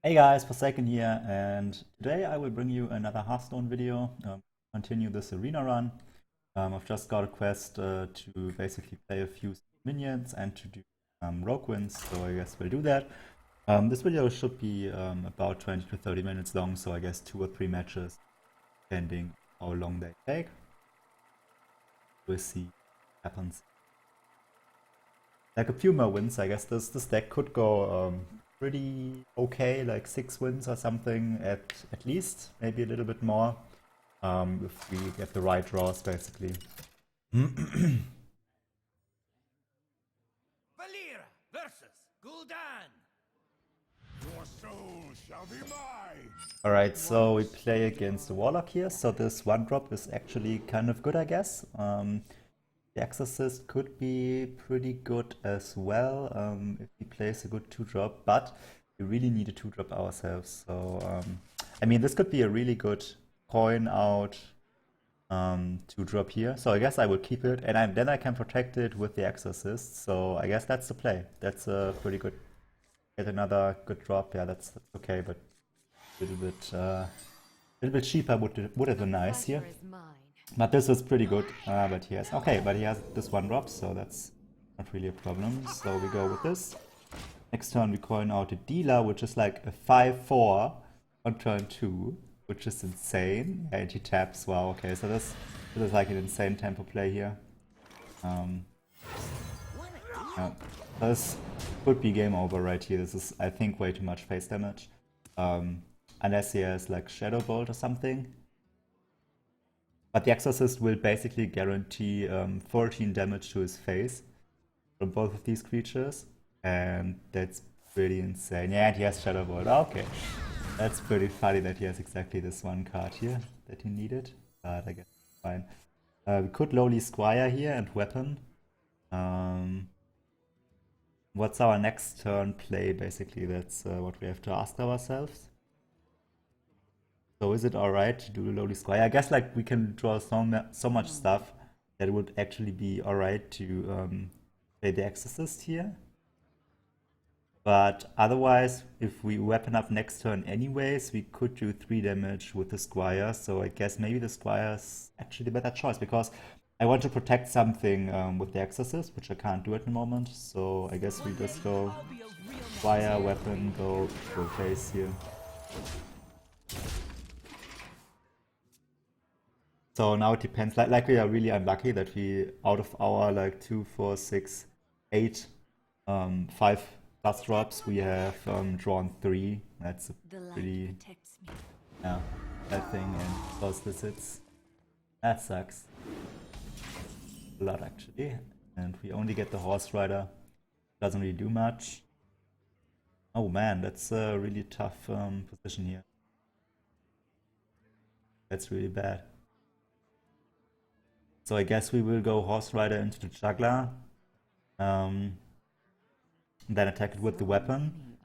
Hey guys, Forsaken here, and today I will bring you another Hearthstone video. Continue this arena run. I've just got a quest to basically play a few minions and to do rogue wins, so I guess we'll do that. This video should be about 20 to 30 minutes long, so I guess 2 or 3 matches, depending how long they take. We'll see what happens. Like a few more wins, I guess this deck could go pretty okay, like 6 wins or something at least, maybe a little bit more, if we get the right draws, basically. Valera versus Gul'dan. Your soul shall be mine. Alright, so we play against the Warlock here, so this one drop is actually kind of good, I guess. The Exorcist could be pretty good as well if he plays a good 2-drop, but we really need a 2-drop ourselves. So, I mean, this could be a really good coin out 2-drop here. So I guess I will keep it, and then I can protect it with the Exorcist. So I guess that's the play. That's a pretty good. Get another good drop. Yeah, that's okay, but a little bit cheaper would have been nice here. But this is pretty good. But he has this one drop, so that's not really a problem. So we go with this. Next turn we coin out a dealer, which is like a 5/4 on turn 2, which is insane. Yeah, and he taps. Wow. Okay, so this is like an insane tempo play here. Yeah. This could be game over right here. This is, I think, way too much face damage. Unless he has like Shadow Bolt or something. But the Exorcist will basically guarantee 14 damage to his face from both of these creatures. And that's pretty insane. Yeah, and he has Shadow Bolt. Okay. That's pretty funny that he has exactly this one card here that he needed. But I guess it's fine. We could lowly Squire here and Weapon. What's our next turn play, basically? That's what we have to ask ourselves. So is it alright to do lowly Squire? I guess like we can draw so much stuff that it would actually be alright to play the Exorcist here. But otherwise, if we weapon up next turn anyways, we could do 3 damage with the Squire. So I guess maybe the Squire's actually the better choice, because I want to protect something with the Exorcist, which I can't do at the moment. So I guess we just go Squire, weapon, go face here. So now it depends. Like we are really unlucky that we, out of our like 2, 4, 6, 8, 5 plus drops, we have drawn 3. That's a pretty bad thing, and close visits. That sucks a lot actually. And we only get the Horse Rider. Doesn't really do much. Oh man, that's a really tough position here. That's really bad. So I guess we will go Horse Rider into the Juggler. Then attack it with the weapon.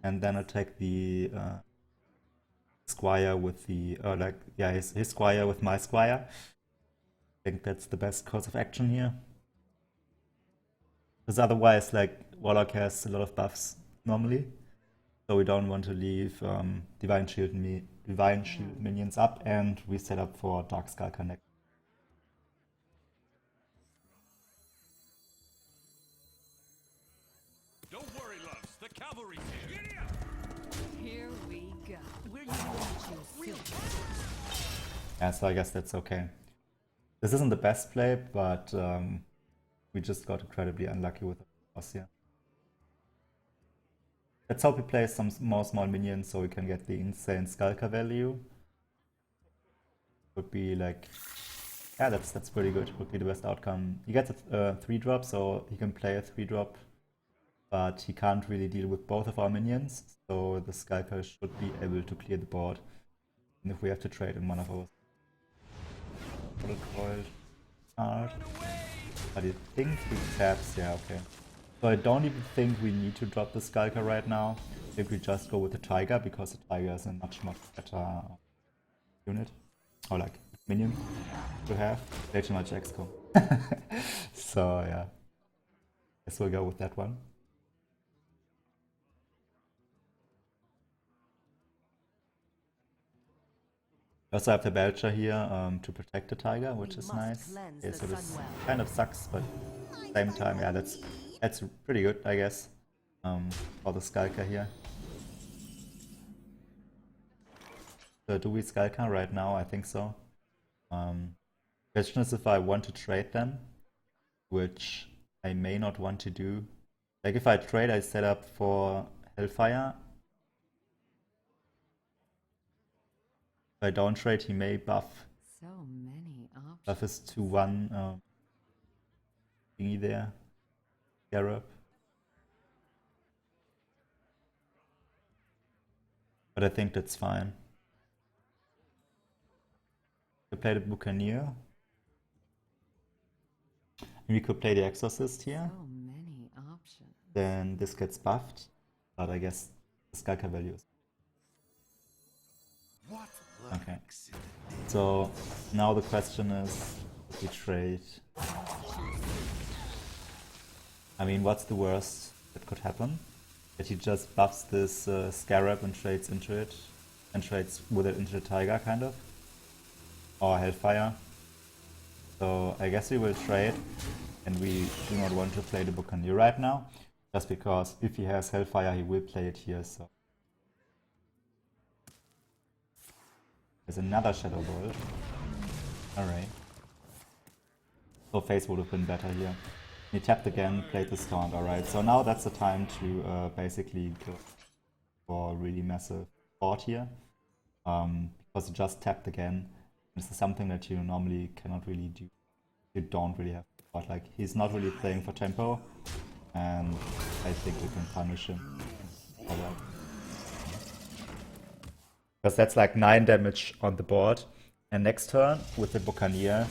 And then attack the Squire with the... his Squire with my Squire. I think that's the best course of action here. Because otherwise, like, Warlock has a lot of buffs normally. So we don't want to leave Divine Shield minions up, and we set up for Darkskull Connect. Don't worry, loves. The cavalry's here. Here we go. We're using Yeah, so I guess that's okay. This isn't the best play, but we just got incredibly unlucky with the boss here. Let's hope he plays some more small minions so we can get the insane Skulker value. Would be like... Yeah, that's pretty good. Would be the best outcome. He gets a 3-drop, so he can play a 3-drop. But he can't really deal with both of our minions. So the Skulker should be able to clear the board. And if we have to trade in one of our... Coiled card. But I think he taps, yeah, okay. So I don't even think we need to drop the Skulker right now. I think we just go with the Tiger, because the Tiger is a much better unit. Or like minion to have. Way too much XCOM. So yeah. Guess we'll go with that one. We also have the Belcher here to protect the Tiger, which We is must nice. cleanse Okay, the so this Sunwell. kind of sucks, but at the same time, yeah, that's pretty good, I guess, for the Skulker here. So do we Skulker right now? I think so. Question is if I want to trade them, which I may not want to do. Like if I trade, I set up for Hellfire. If I don't trade, he may buff So many options. his 2-1 thingy there. Scarab. But I think that's fine. We play the Buccaneer. We could play the Exorcist here. So many options. Then this gets buffed. But I guess the Skulker value is. What Okay. So now the question is, if we trade. I mean, what's the worst that could happen? That he just buffs this Scarab and trades into it. And trades with it into the Tiger, kind of. Or Hellfire. So I guess we will trade. And we do not want to play the Buccaneer right now. Just because if he has Hellfire, he will play it here, so. There's another Shadow Bolt. Alright. So face would have been better here. He tapped again, played the Taunt, alright. So now that's the time to basically go for a really massive board here. Because he just tapped again. This is something that you normally cannot really do. You don't really have board. Like, he's not really playing for tempo. And I think we can punish him for that. Because that's like 9 damage on the board. And next turn, with the Buccaneer,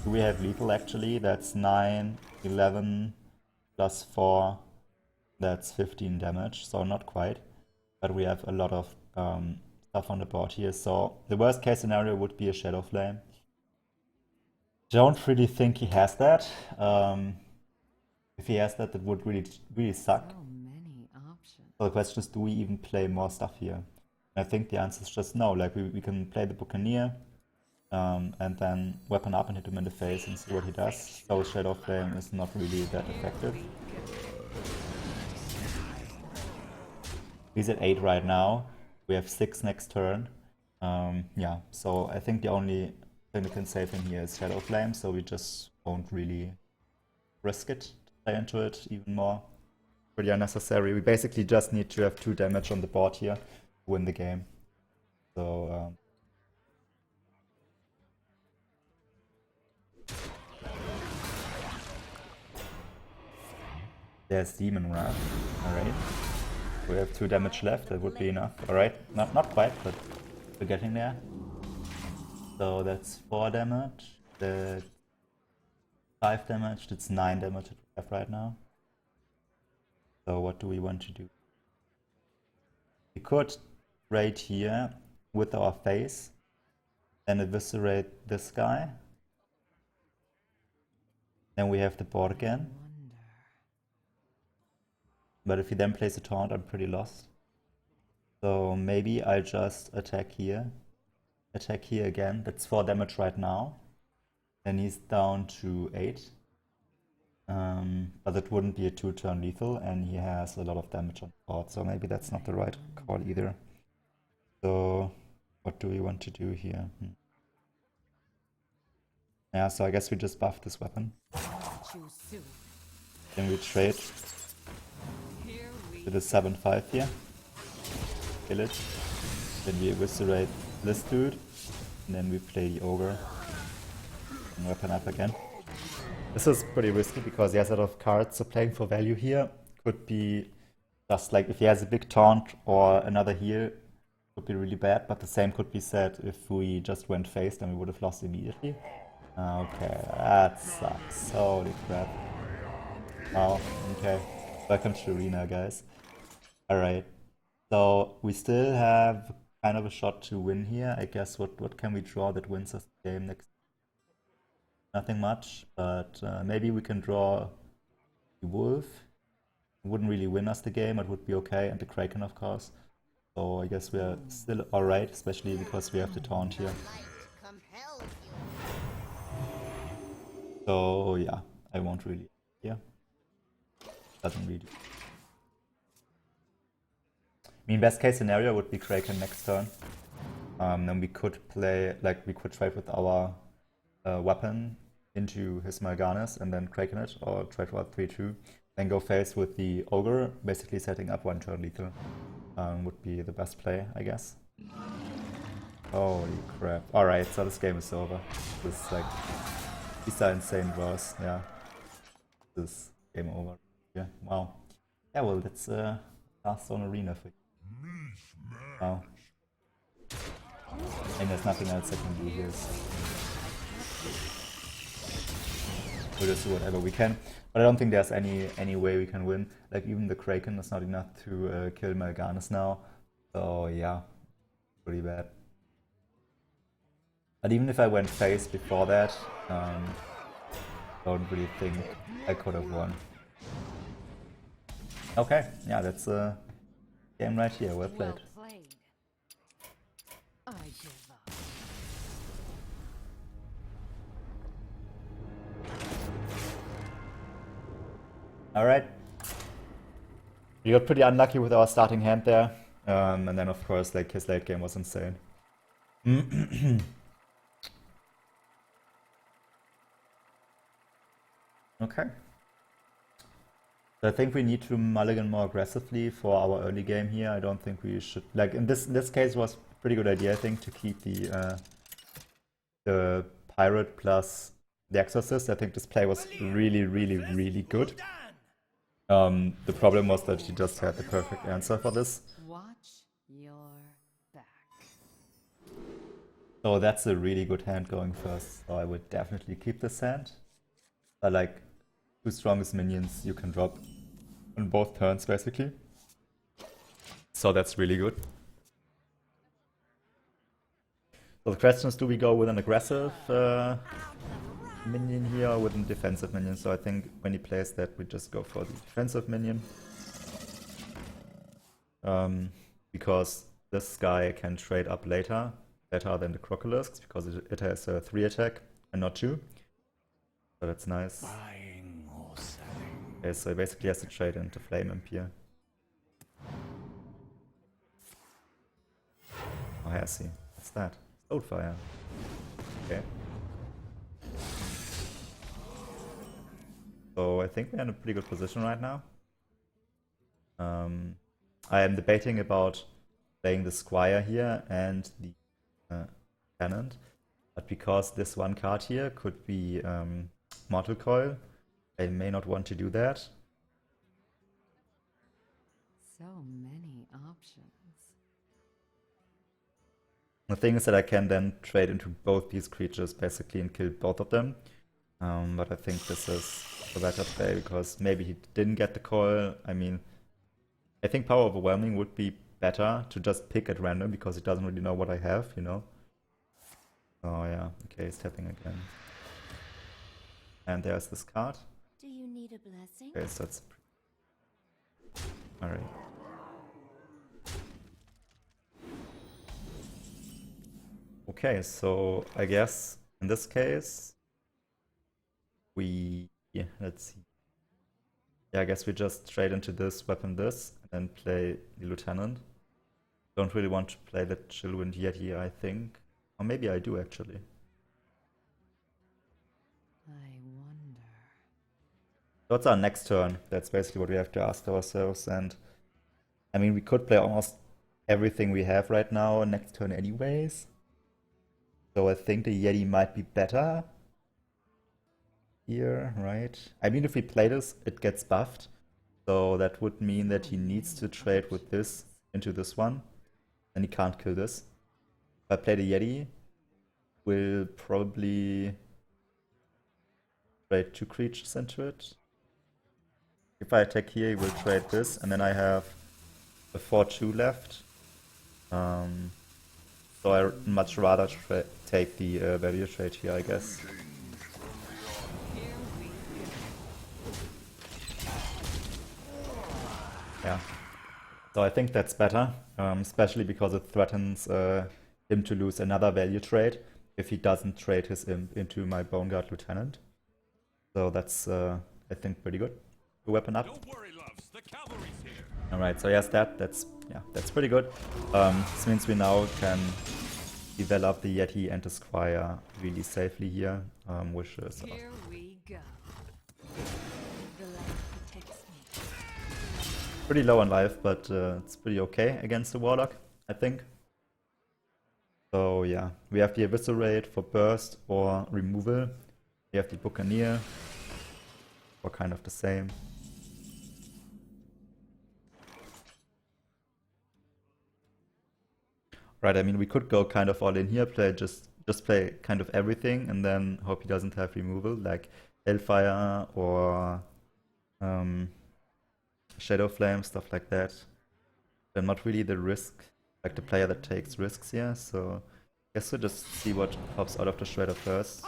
do we have lethal actually? That's 9, 11, plus 4, that's 15 damage, so not quite. But we have a lot of stuff on the board here, so the worst case scenario would be a Shadow Flame. Don't really think he has that. If he has that, that would really suck. So many options. So the question is, do we even play more stuff here? I think the answer is just no. Like, we can play the Buccaneer, and then weapon up and hit him in the face and see what he does. So Shadow Flame is not really that effective. He's at 8 right now. We have 6 next turn. Yeah, so I think the only thing that can save him here is Shadow Flame, so we just won't really risk it to play into it even more. Pretty unnecessary. We basically just need to have 2 damage on the board here to win the game. So, there's Demon Wrath. Alright. We have 2 damage left, that would be enough. Alright, not quite, but we're getting there. So that's 4 damage, that's 5 damage, that's 9 damage that we have right now. So what do we want to do? We could raid here with our face and eviscerate this guy. Then we have the board again. But if he then plays a taunt, I'm pretty lost. So maybe I just attack here. Attack here again. That's 4 damage right now. Then he's down to 8. But it wouldn't be a 2-turn lethal, and he has a lot of damage on the board, so maybe that's not the right call either. So what do we want to do here? Yeah, so I guess we just buff this weapon. Then we trade to the 7-5 here. Kill it. Then we eviscerate this dude. And then we play the ogre. And weapon up again. This is pretty risky because he has a lot of cards, so playing for value here could be just like if he has a big taunt or another heal, would be really bad, but the same could be said if we just went face, then we would have lost immediately. Okay, that sucks. Holy crap. Wow, okay. Welcome to Arena, guys. Alright, so we still have kind of a shot to win here. I guess what can we draw that wins us the game next? Nothing much, but maybe we can draw the Wolf. It wouldn't really win us the game, it would be okay, and the Kraken, of course. So I guess we are still alright, especially because we have the taunt here. So yeah, I won't really here. Doesn't really. I mean, best case scenario would be Kraken next turn. Then we could play, like, we could trade with our weapon into his Mal'Ganis and then Kraken it, or trade for 3-2. Then go face with the Ogre, basically setting up one turn lethal. Would be the best play, I guess. Holy crap. Alright, so this game is over. This is like, these are insane draws, yeah. This is game over. Yeah, wow. Yeah, well, that's Hearthstone Arena for you. Wow. And there's nothing else I can do here. So we'll just do whatever we can. But I don't think there's any way we can win. Like, even the Kraken is not enough to kill Mal'Ganis now. So yeah, pretty bad. But even if I went face before that, don't really think I could have won. Okay, yeah, that's a game right here. Well played. Well played. I give up. Alright. We got pretty unlucky with our starting hand there. And then of course, like, his late game was insane. Okay. So I think we need to mulligan more aggressively for our early game here. I don't think we should, like, in this case was a pretty good idea, I think, to keep the Pirate plus the Exorcist. I think this play was really good. The problem was that he just had the perfect answer for this. Watch your back. So that's a really good hand going first. So I would definitely keep this hand. I like two strongest minions you can drop on both turns, basically. So that's really good. So the question is, do we go with an aggressive minion here or with a defensive minion? So I think when he plays that, we just go for the defensive minion. Because this guy can trade up later, better than the Crocolisk, because it has a 3 attack and not 2. So that's nice. Buying or selling. Okay, so he basically has to trade into Flame Imp here. Oh, has he? What's that? Fire. Okay. So I think we're in a pretty good position right now. I am debating about playing the Squire here and the Tenant. But because this one card here could be Mortal Coil, I may not want to do that. So many options. The thing is that I can then trade into both these creatures basically and kill both of them. But I think this is a better play because maybe he didn't get the coil. I mean, I think Power Overwhelming would be better to just pick at random because he doesn't really know what I have, you know? Oh yeah, okay, he's tapping again. And there's this card. Do you need a blessing? Okay, so that's... Alright. Okay, so I guess in this case we, yeah, let's see. Yeah, I guess we just trade into this, weapon this, and then play the Lieutenant. Don't really want to play the Chillwind Yeti, I think. Or maybe I do actually. I wonder. So what's our next turn? That's basically what we have to ask ourselves. And I mean, we could play almost everything we have right now next turn anyways. So I think the Yeti might be better here, right? I mean, if we play this, it gets buffed. So that would mean that he needs to trade with this into this one. And he can't kill this. If I play the Yeti, we'll probably trade 2 creatures into it. If I attack here, we'll trade this, and then I have a 4-2 left. So I'd much rather take the value trade here, I guess. Yeah. So I think that's better, especially because it threatens him to lose another value trade if he doesn't trade his imp into my Bone Guard Lieutenant. So that's, I think, pretty good. To weapon up. Don't worry, loves. The cavalry's here. Alright, so yes, that's pretty good. This means we now can develop the Yeti and the Squire really safely here, which is Here we go. The light protects me. pretty low on life, but it's pretty okay against the Warlock, I think. So yeah, we have the Eviscerate for burst or removal. We have the Buccaneer for kind of the same. Right, I mean we could go kind of all in here, just play kind of everything and then hope he doesn't have removal, like Hellfire or Shadow Flame, stuff like that. They're not really the risk, like the player that takes risks here, so I guess we'll just see what pops out of the Shredder first.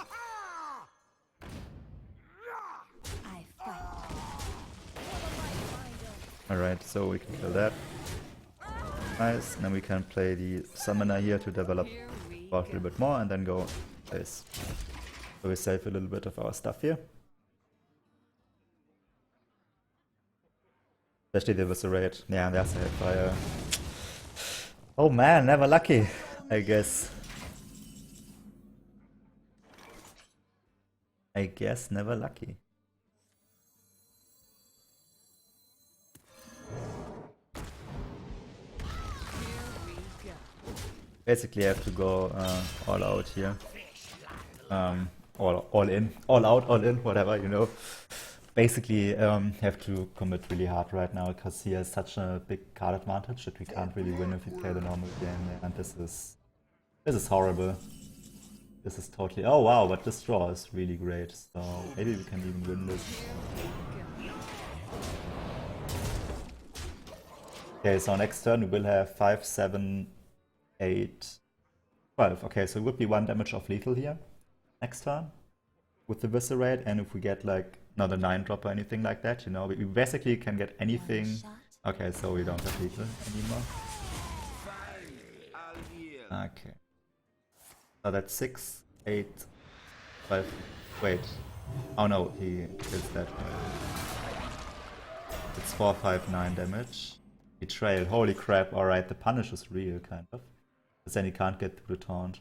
I fight. Alright, so we can kill that. Nice, and then we can play the Summoner here to develop Here we a little bit more and then go place. So we save a little bit of our stuff here. Especially the Eviscerate. Yeah, there's a Hellfire. Oh man, never lucky, I guess. I guess never lucky. Basically, I have to go all out here. All in, all out, all in, whatever, you know. Basically, have to commit really hard right now because he has such a big card advantage that we can't really win if we play the normal game. And this is horrible. This is totally. Oh wow, but this draw is really great. So maybe we can even win this. Okay, so next turn we will have 5, 7, 8, 12. Okay, so it would be 1 damage of lethal here next turn with the Viscerate, and if we get like not a 9-drop or anything like that, you know, we basically can get anything. Okay, so we don't have lethal anymore. Okay. So that's 6, 8, 12. Wait. Oh no, he kills that. It's 4, 5, 9 damage. Betrayal. Holy crap, alright, the punish is real, kind of. Because then he can't get through the taunt.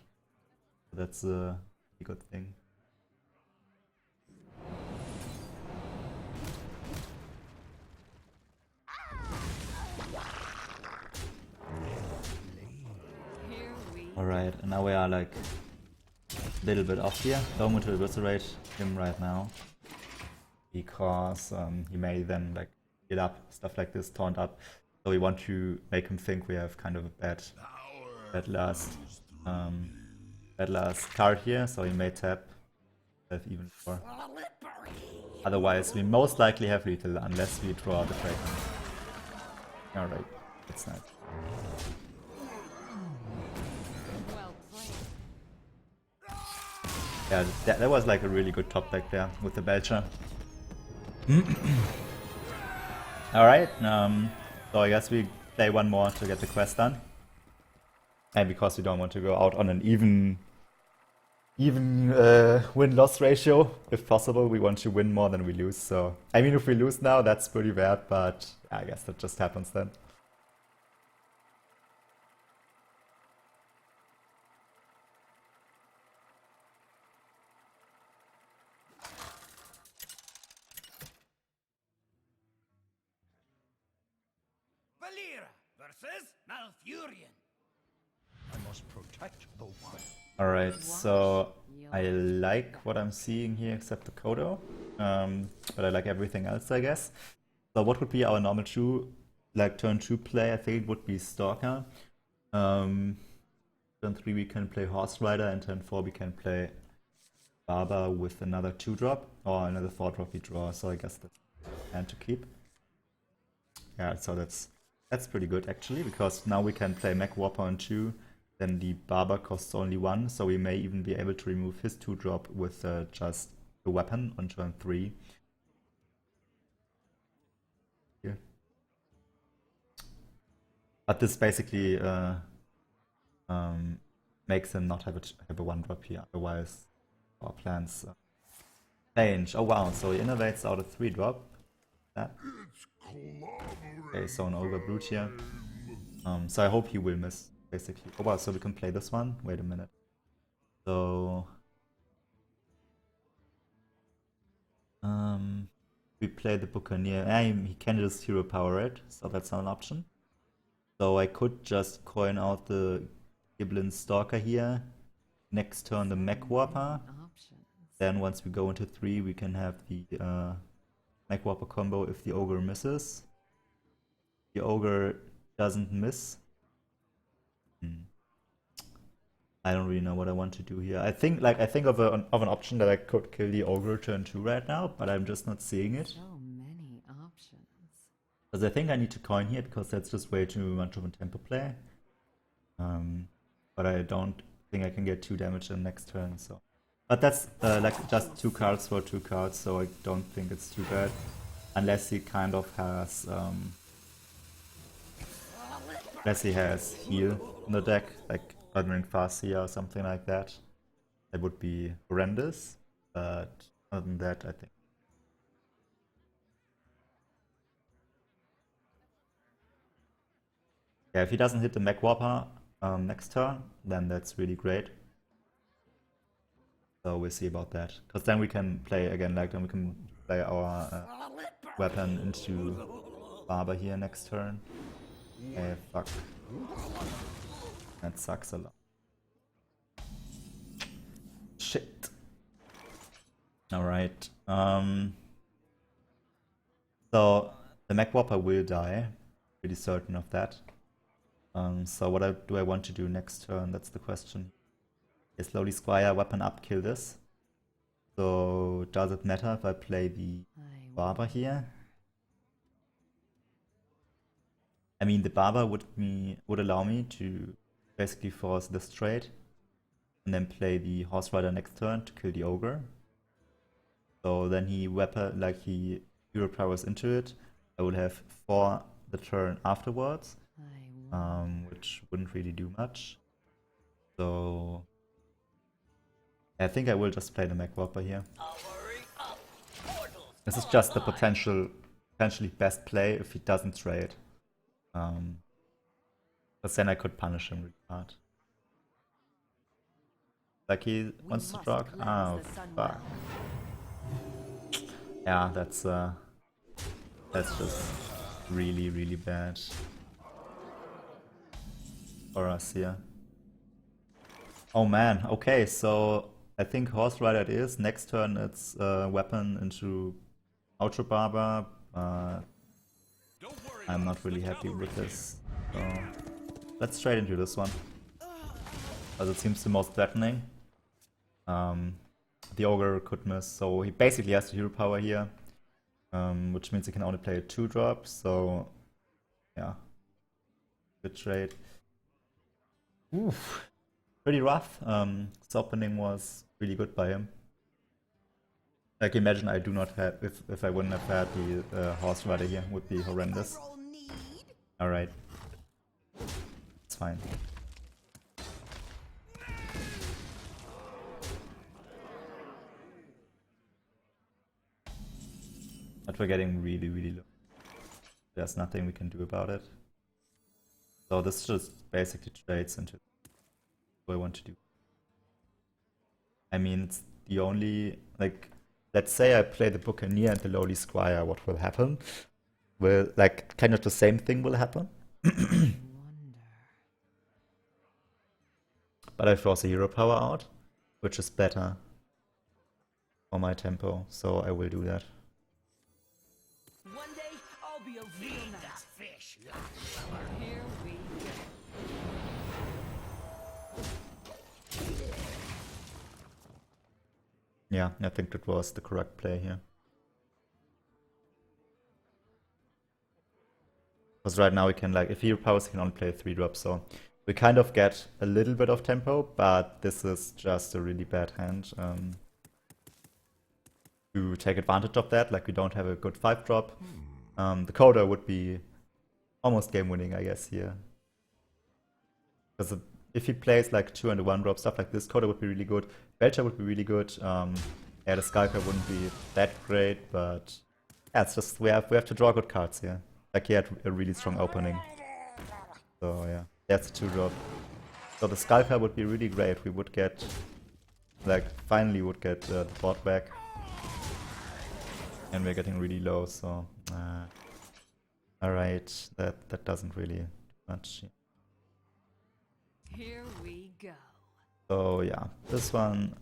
That's a good thing. Alright, and now we are like a little bit off here. Don't want to eviscerate him right now. Because he may then like get up, stuff like this, taunt up. So we want to make him think we have kind of a bad last card here, so he may tap have even more. Otherwise we most likely have lethal unless we draw the Kraken. Alright, that's nice. Yeah, that was like a really good top deck there with the Belcher. Alright, so I guess we play one more to get the quest done. And because we don't want to go out on an even win-loss ratio, if possible, we want to win more than we lose. So, I mean, if we lose now, that's pretty bad, but I guess that just happens then. Valera versus Malfurion. I must protect the one. Alright, so I like what I'm seeing here except the Kodo, but I like everything else, I guess. So what would be our normal turn 2 play? I think it would be Stalker. Turn 3 we can play Horse Rider, and turn 4 we can play Barber with another 2-drop, or another 4-drop we draw, so I guess that's the plan to keep. Yeah, so that's pretty good actually, because now we can play Mech Warper on 2, then the Barber costs only 1, so we may even be able to remove his 2-drop with just a weapon on turn 3. Here. But this basically makes him not have a 1-drop here. Otherwise, our plans change. Oh wow! So he innovates out a 3-drop. That. Okay, so an Ogre Brute here. So I hope he will miss, basically. Oh wow! So we can play this one. Wait a minute. So we play the Buccaneer. He can just hero power it, so that's not an option. So I could just coin out the Giblin Stalker here. Next turn the Mech Warper. Then once we go into 3, we can have the Mech Warper combo if the Ogre misses. The Ogre doesn't miss. I don't really know what I want to do here. I think of an option that I could kill the Ogre turn 2 right now, but I'm just not seeing it. So many options. Because I think I need to coin here because that's just way too much of a tempo play. But I don't think I can get 2 damage in next turn. So, but that's like just 2 cards for 2 cards, so I don't think it's too bad, unless he kind of has unless he has heal in the deck, like Thundering Farseer or something like that. That would be horrendous, but other than that, I think. Yeah, if he doesn't hit the Mech Warper next turn, then that's really great. So we'll see about that. Because then we can play again, like then we can play our weapon into Barber here next turn. Fuck. That sucks a lot. Shit. Alright. So the Mech Warper will die. Pretty certain of that. So what do I want to do next turn? That's the question. Is slowly Squire weapon up, kill this. So does it matter if I play the Barber here? I mean, the Barber would allow me to basically force this trade and then play the Horse Rider next turn to kill the Ogre. So then he hero powers into it. I would have 4 the turn afterwards, which wouldn't really do much. So I think I will just play the Mech Warper here. This is just the potentially best play if he doesn't trade. Because then I could punish him really hard. Like he wants to drop. Oh fuck. Yeah, that's just really, really bad for us here. Oh man, okay, so I think Horse Rider it is. Next turn it's weapon into Outro Barber. I'm not really happy with this. So let's trade into this one. As it seems the most threatening. The Ogre could miss, so he basically has the hero power here. Which means he can only play a 2-drop, so yeah. Good trade. Oof. Pretty rough. This opening was really good by him. Like imagine I do not have, if I wouldn't have had the Horse Rider here, would be horrendous. Alright. It's fine. But we're getting really, really low. There's nothing we can do about it. So this just basically trades into what I want to do. I mean, it's the only, like, let's say I play the Buccaneer and the Lowly Squire, what will happen? Will, like, kind of the same thing will happen. But I force a hero power out, which is better for my tempo, so I will do that. One day I'll be a real nice fish. Here we go. Yeah, I think that was the correct play here. Because right now we can, like, if hero powers, he can only play a 3-drop, so we kind of get a little bit of tempo, but this is just a really bad hand. To take advantage of that, like we don't have a good 5-drop. The coda would be almost game winning, I guess, here. Because if he plays like 2 and a 1-drop, stuff like this, Coda would be really good. Belcher would be really good. Yeah, the Skulker wouldn't be that great, but yeah, it's just we have to draw good cards here. Like he had a really strong opening. So yeah, that's a 2-drop. So the Skulker would be really great. We would get, like, finally would get the board back. And we're getting really low, so alright, that doesn't really do much. Here we go. So yeah, this one,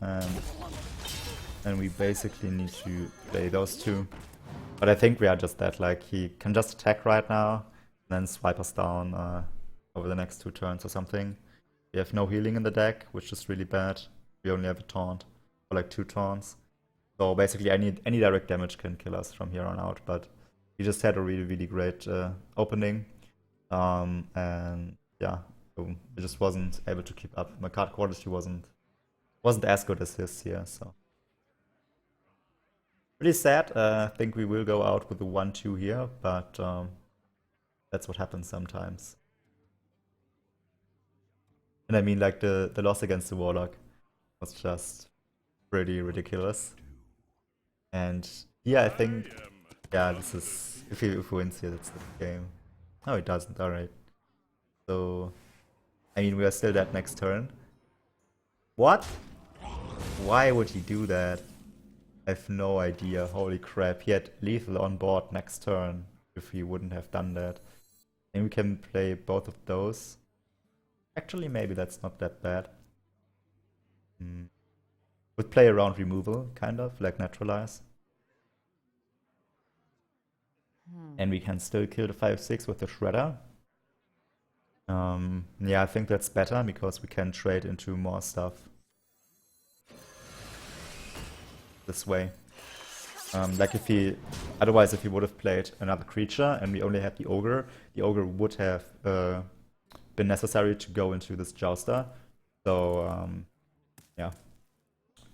and we basically need to play those two. But I think we are just that, like, he can just attack right now, and then swipe us down over the next 2 turns or something. We have no healing in the deck, which is really bad. We only have a taunt, or like 2 taunts. So basically any direct damage can kill us from here on out, but he just had a really, really great opening. And yeah, so I just wasn't able to keep up. My card quality wasn't as good as his here, so. Pretty sad. I think we will go out with a 1-2 here, but that's what happens sometimes. And I mean, like, the loss against the Warlock was just pretty ridiculous. And yeah, I think, yeah, this is, if he wins here, that's the game. No, it doesn't, alright. So, I mean, we are still dead next turn. What? Why would he do that? I have no idea. Holy crap. He had lethal on board next turn if he wouldn't have done that. And we can play both of those. Actually, maybe that's not that bad. Would play around removal, kind of, like neutralize. And we can still kill the 5-6 with the Shredder. Yeah, I think that's better because we can trade into more stuff this way. Like if he, otherwise if he would have played another creature and we only had the Ogre would have been necessary to go into this Jouster. So yeah,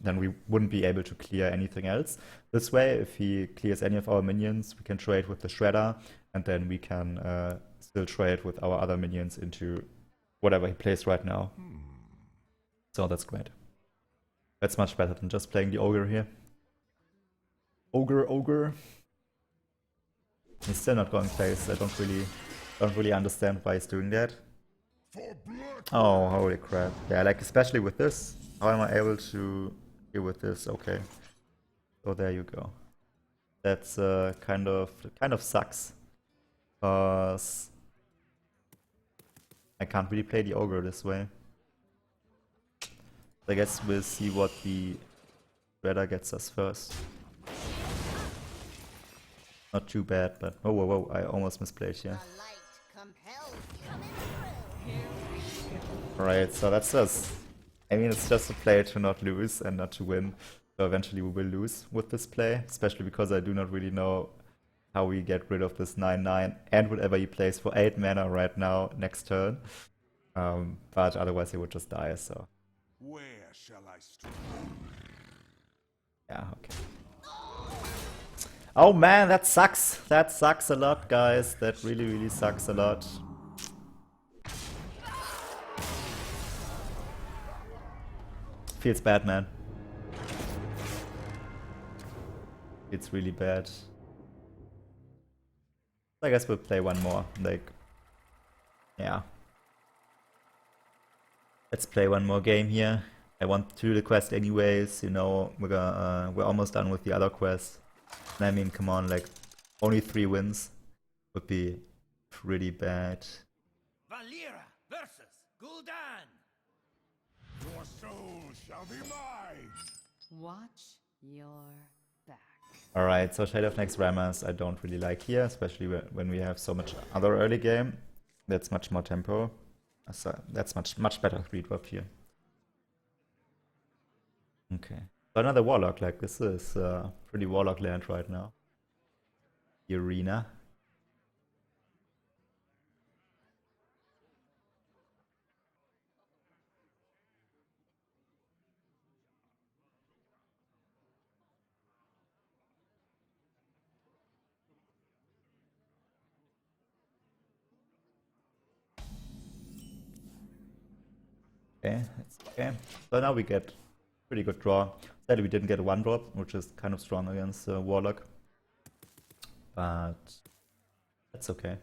then we wouldn't be able to clear anything else. This way, if he clears any of our minions, we can trade with the Shredder, and then we can still trade with our other minions into whatever he plays right now. So that's great. That's much better than just playing the Ogre here. Ogre. He's still not going place. I don't really understand why he's doing that. Oh, holy crap. Yeah, like especially with this. How am I able to deal with this? Okay. So there you go. That's kind of sucks. Because I can't really play the Ogre this way. I guess we'll see what the Shredder gets us first. Not too bad, but oh, whoa, I almost misplayed here. Alright, so that's just, I mean, it's just a play to not lose and not to win. So eventually we will lose with this play, especially because I do not really know how we get rid of this 9/9 and whatever he plays for 8 mana right now next turn. But otherwise he would just die, so. Where shall I strike? Yeah, okay. Oh man, that sucks. That sucks a lot, guys. That really sucks a lot. Feels bad, man. It's really bad. I guess we'll play one more. Like, yeah. Let's play one more game here. I want to do the quest anyways. You know, we're almost done with the other quest. And I mean, come on, like, only 3 wins would be pretty bad. Valera versus Gul'dan. Your soul shall be mine! Watch your back. Alright, so Shade of Next Rammers I don't really like here, especially when we have so much other early game. That's much more tempo. So that's much better 3-drop here. Okay. So another Warlock, like this is pretty Warlock land right now. The arena. Okay, that's okay. So now we get pretty good draw. Sadly, we didn't get a 1-drop, which is kind of strong against Warlock. But that's okay.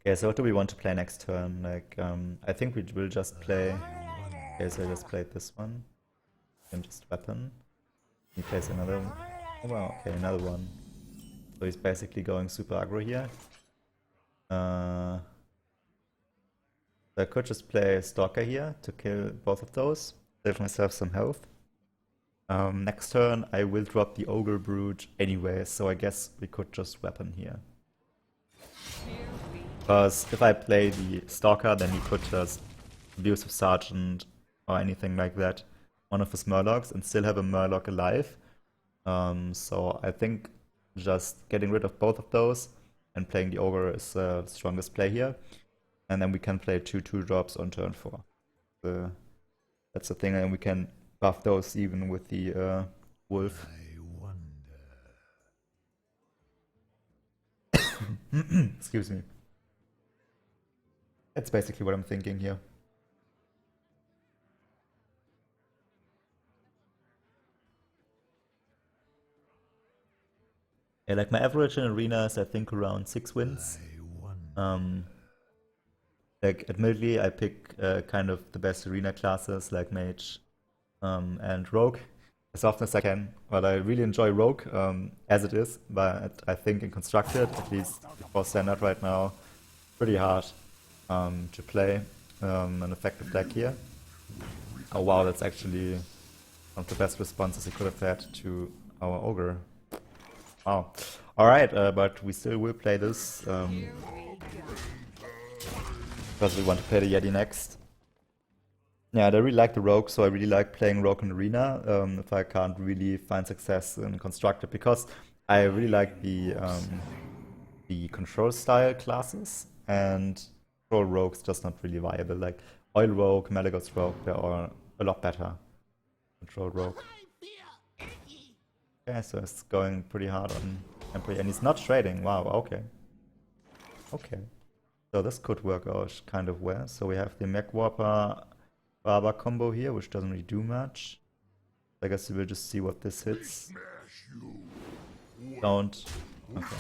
Okay, so what do we want to play next turn? Like, I think we will just play... Okay, so I just played this one. And just weapon. He plays another one. Oh wow, okay, another one. So he's basically going super aggro here. So I could just play Stalker here to kill both of those. Save myself some health. Next turn I will drop the Ogre Brute anyway, so I guess we could just weapon here. Because if I play the Stalker, then he could just Abusive Sergeant or anything like that, one of his Murlocs, and still have a Murloc alive. So I think just getting rid of both of those and playing the Ogre is the strongest play here. And then we can play 2/2 drops on turn 4. That's the thing, and we can buff those even with the Wolf. Excuse me. That's basically what I'm thinking here. Yeah, like my average in arena is I think around 6 wins. Like admittedly I pick kind of the best arena classes like Mage and Rogue as often as I can. But I really enjoy Rogue as it is, but I think in Constructed, at least for Standard right now, pretty hard to play an effective deck here. Oh wow, that's actually one of the best responses he could have had to our Ogre. Wow. Alright, but we still will play this because we want to play the Yeti next. Yeah, I really like the Rogue, so I really like playing Rogue in Arena if I can't really find success in Constructed, because I really like the control style classes, and control Rogue's just not really viable. Like Oil Rogue, Malagos Rogue, they're all a lot better. Control Rogue. Okay, so it's going pretty hard on Emperor, and he's not trading. Wow, okay. Okay. So this could work out kind of well. So we have the Mech Warper Barber combo here, which doesn't really do much. I guess we'll just see what this hits. Don't. Okay.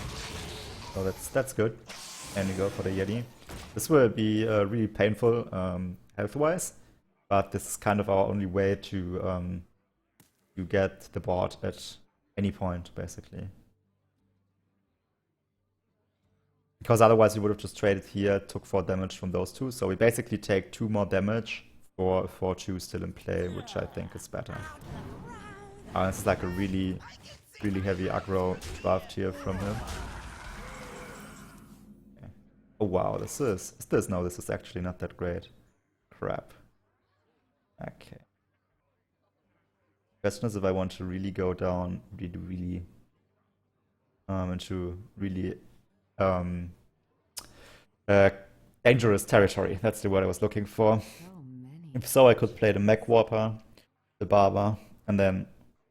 So that's good. And we go for the Yeti. This will be really painful health-wise, but this is kind of our only way to get the board at any point, basically. Because otherwise we would have just traded here, took 4 damage from those two. So we basically take 2 more damage for 4/2 still in play, which I think is better. This is like a really heavy aggro draft here from him. Okay. Oh wow, is this? No, this is actually not that great. Crap. Okay. Question is if I want to really go down really into really dangerous territory. That's the word I was looking for. If so, I could play the Mech Warper, the Barber, and then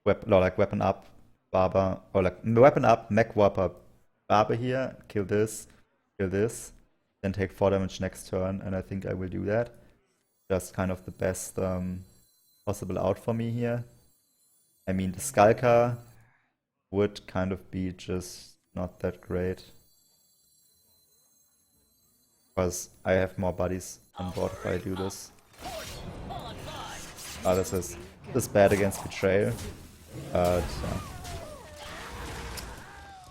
weapon up Barber, or like weapon up Mech Warper Barber here, kill this, then take 4 damage next turn, and I think I will do that. Just kind of the best possible out for me here. I mean, the Skulker would kind of be just not that great, because I have more bodies on board if I do this. This is bad against Betrayal, but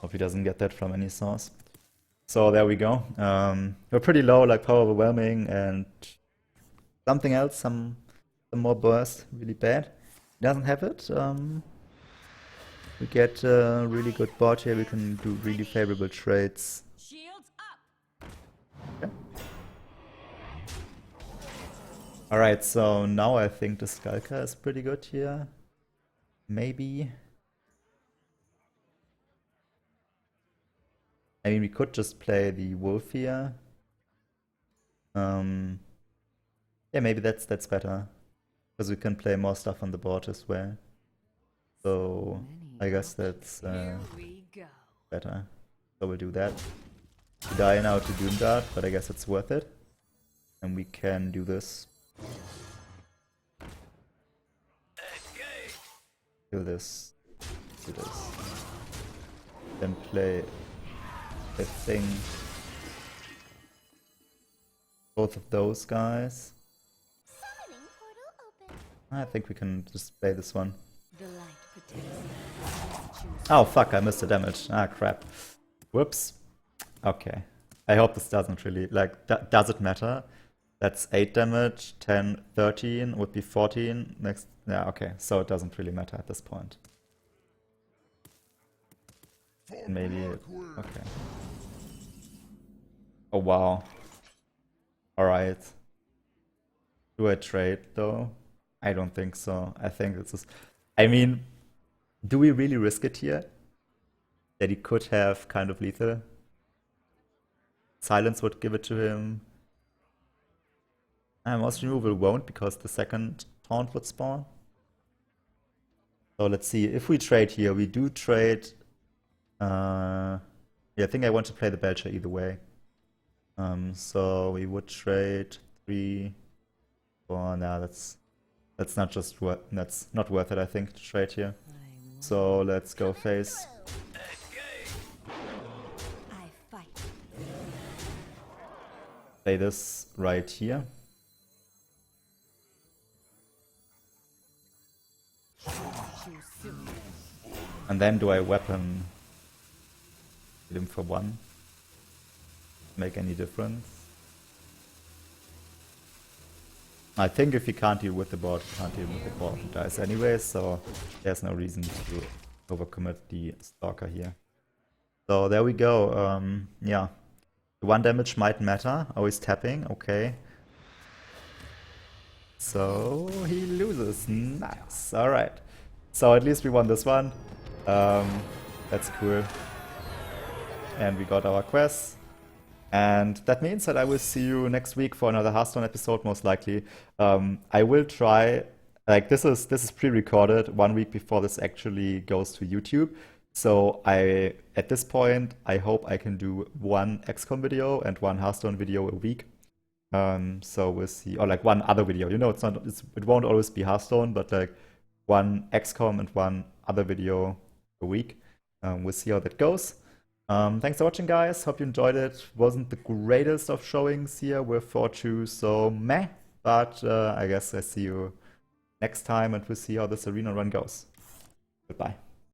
hope he doesn't get that from any source. So there we go. We're pretty low, like Power Overwhelming and something else, some more burst, really bad. He doesn't have it. We get a really good board here. We can do really favorable trades. Shields up. Okay. Alright, so now I think the Skulker is pretty good here. Maybe. I mean, we could just play the Wolf here. Yeah, maybe that's better. Because we can play more stuff on the board as well. So I guess that's Here we go. better. So we'll do that. We die now to Doom Dart, but I guess it's worth it. And we can do this. Do this. Do this. Then play the thing. Both of those guys. Summoning portal open. I think we can just play this one. The light protects me. Choose Oh fuck, I missed the damage. Ah crap. Whoops. Okay. I hope this doesn't really, like, does it matter? That's 8 damage, 10, 13, would be 14. Next, yeah, okay. So it doesn't really matter at this point. Maybe, okay. Oh wow. Alright. Do I trade though? I don't think so. I think this is, I mean, do we really risk it here? That he could have kind of lethal? Silence would give it to him. Most removal won't because the second taunt would spawn. So let's see. If we trade here, we do trade. Yeah, I think I want to play the Belcher either way. So we would trade 3, 4. Nah, that's not just that's not worth it. I think to trade here. So let's go face. I fight. Play this right here. Choose soon. And then do I weapon hit him for 1? Make any difference? I think if he can't deal with the board, he can't deal with the board, he dies anyway, so there's no reason to overcommit the Stalker here. So there we go. Yeah. The 1 damage might matter. Oh, he's tapping. Okay. So he loses. Nice. Alright. So at least we won this one. That's cool. And we got our quest. And that means that I will see you next week for another Hearthstone episode, most likely. I will try, like, this is pre-recorded 1 week before this actually goes to YouTube. So at this point, I hope I can do 1 XCOM video and 1 Hearthstone video a week. So we'll see, or like 1 other video. You know, it won't always be Hearthstone, but like 1 XCOM and 1 other video a week. We'll see how that goes. Thanks for watching, guys. Hope you enjoyed it. Wasn't the greatest of showings here with 4-2, so meh. But I guess I see you next time, and we'll see how this arena run goes. Goodbye.